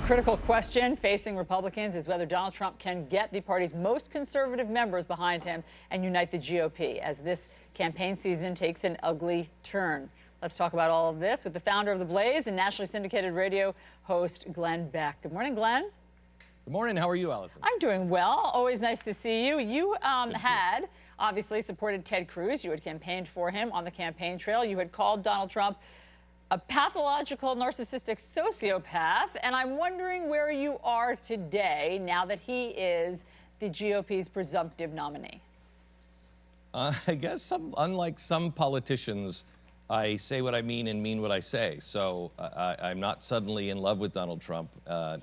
critical question facing Republicans is whether Donald Trump can get the party's most conservative members behind him and unite the GOP as this campaign season takes an ugly turn. Let's talk about all of this with the founder of The Blaze and nationally syndicated radio host Glenn Beck. Good morning, Glenn. Good morning. How are you, Allison? I'm doing well. Always nice to see you. You had obviously supported Ted Cruz. You had campaigned for him on the campaign trail. You had called Donald Trump a pathological, narcissistic sociopath. And I'm wondering where you are today now that he is the GOP's presumptive nominee. I guess unlike some politicians, I say what I mean and mean what I say. So I'm not suddenly in love with Donald Trump,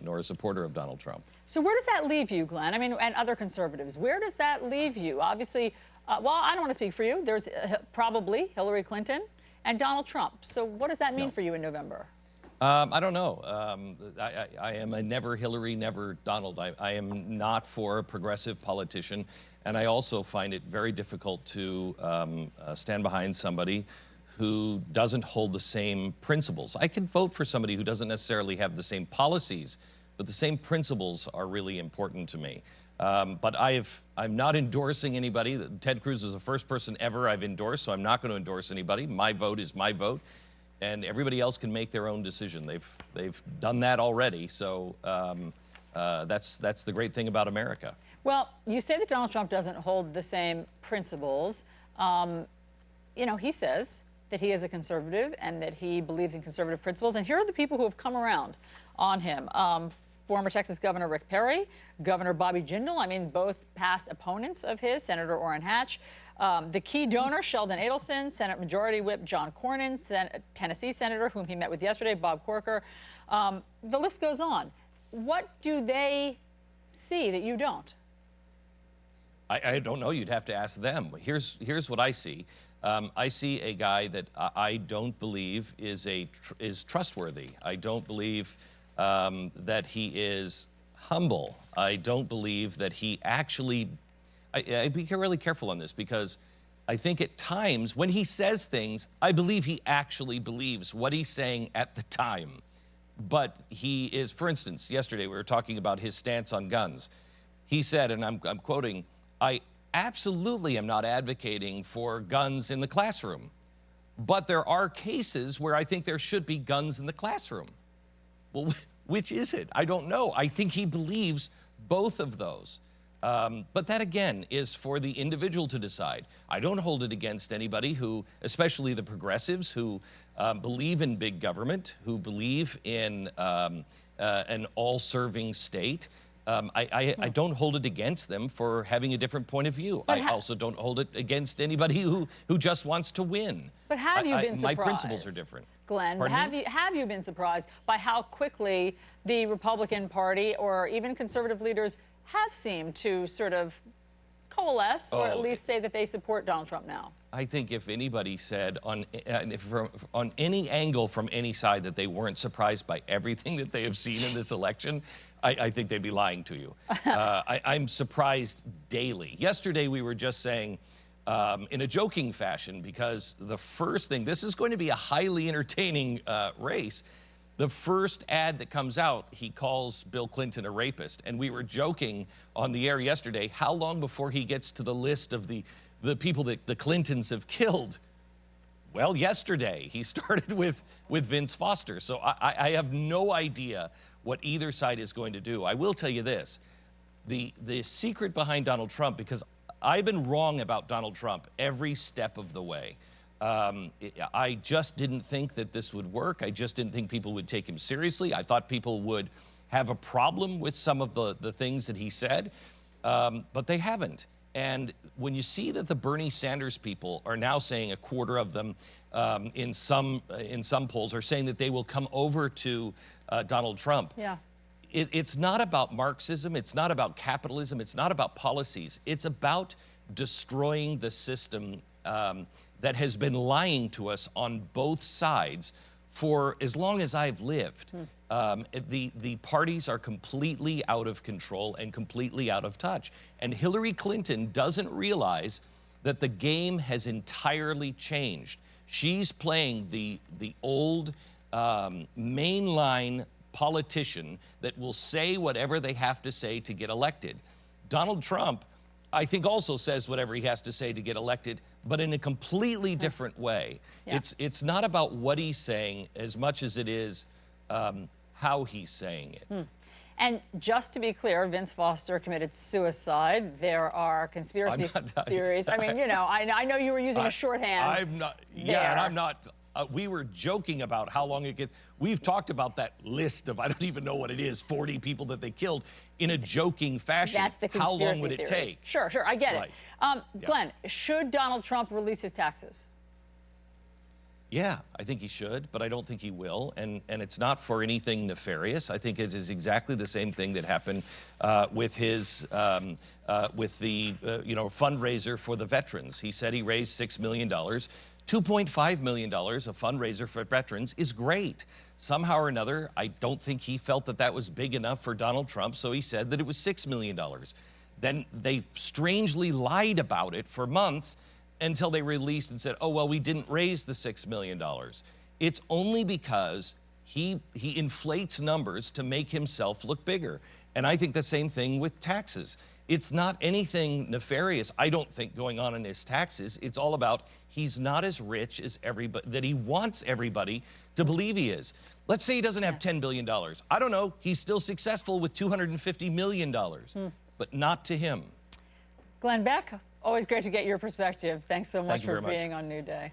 nor a supporter of Donald Trump. So where does that leave you, Glenn? I mean, and other conservatives, where does that leave you? Obviously, well, I don't want to speak for you. There's probably Hillary Clinton and Donald Trump. So what does that mean for you in November? I don't know. I am a never Hillary, never Donald. I am not for a progressive politician. And I also find it very difficult to stand behind somebody who doesn't hold the same principles. I can vote for somebody who doesn't necessarily have the same policies, but the same principles are really important to me. But I'm not endorsing anybody. Ted Cruz is the first person ever I've endorsed, so I'm not going to endorse anybody. My vote is my vote, and everybody else can make their own decision. They've done that already, so that's the great thing about America. Well, you say that Donald Trump doesn't hold the same principles. You know, he says that he is a conservative and that he believes in conservative principles. And here are the people who have come around on him. Former Texas Governor Rick Perry, Governor Bobby Jindal, I mean, both past opponents of his, Senator Orrin Hatch, the key donor, Sheldon Adelson, Senate Majority Whip John Cornyn, Tennessee Senator, whom he met with yesterday, Bob Corker. The list goes on. What do they see that you don't? I don't know. You'd have to ask them. Here's what I see. I see a guy that I don't believe is trustworthy. I don't believe that he is humble. I don't believe that he actually, I'd be really careful on this because I think at times when he says things, I believe he actually believes what he's saying at the time. But he is, for instance, yesterday we were talking about his stance on guns. He said, and I'm quoting, I absolutely am not advocating for guns in the classroom, but there are cases where I think there should be guns in the classroom. Well, which is it? I don't know. I think he believes both of those. But that, again, is for the individual to decide. I don't hold it against anybody who, especially the progressives, who believe in big government, who believe in an all-serving state. I don't hold it against them for having a different point of view. I also don't hold it against anybody who just wants to win. But have you been surprised? My principles are different. Glenn, have you been surprised by how quickly the Republican Party or even conservative leaders have seemed to sort of coalesce or at least say that they support Donald Trump now? I think if anybody said on any angle from any side that they weren't surprised by everything that they have seen in this election, I think they'd be lying to you. I'm surprised daily. Yesterday we were just saying, in a joking fashion, because the first thing, this is going to be a highly entertaining race. The first ad that comes out, he calls Bill Clinton a rapist. And we were joking on the air yesterday, how long before he gets to the list of the people that the Clintons have killed? Well, yesterday he started with Vince Foster. So I have no idea what either side is going to do. I will tell you this, the secret behind Donald Trump, because I've been wrong about Donald Trump every step of the way. I just didn't think that this would work. I just didn't think people would take him seriously. I thought people would have a problem with some of the things that he said, but they haven't. And when you see that the Bernie Sanders people are now saying, a quarter of them in some polls are saying that they will come over to Donald Trump. Yeah. It's not about Marxism. It's not about capitalism. It's not about policies. It's about destroying the system that has been lying to us on both sides for as long as I've lived. The parties are completely out of control and completely out of touch. And Hillary Clinton doesn't realize that the game has entirely changed. She's playing the old mainline politician that will say whatever they have to say to get elected. Donald Trump, I think, also says whatever he has to say to get elected, but in a completely different way. Yeah. It's not about what he's saying as much as it is how he's saying it. And just to be clear, Vince Foster committed suicide. There are conspiracy theories. I mean, you know, I know you were using a shorthand. I'm not. Yeah, and I'm not. We were joking about how long it gets. We've talked about that list of, I don't even know what it is, 40 people that they killed in a joking fashion. That's the conspiracy How long would it theory. take? Sure, I get Right. it. Glenn, should Donald Trump release his taxes? Yeah, I think he should, but I don't think he will, and it's not for anything nefarious. I think it is exactly the same thing that happened with his with the fundraiser for the veterans. He said he raised $6 million. $2.5 million, a fundraiser for veterans, is great. Somehow or another, I don't think he felt that that was big enough for Donald Trump, so he said that it was $6 million. Then they strangely lied about it for months until they released and said, oh, well, we didn't raise the $6 million. It's only because he inflates numbers to make himself look bigger. And I think the same thing with taxes. It's not anything nefarious, I don't think, going on in his taxes. It's all about he's not as rich as everybody, that he wants everybody to believe he is. Let's say he doesn't have $10 billion. I don't know, he's still successful with $250 million, but not to him. Glenn Beck, always great to get your perspective. Thanks so much Thank you for very much. being on New Day.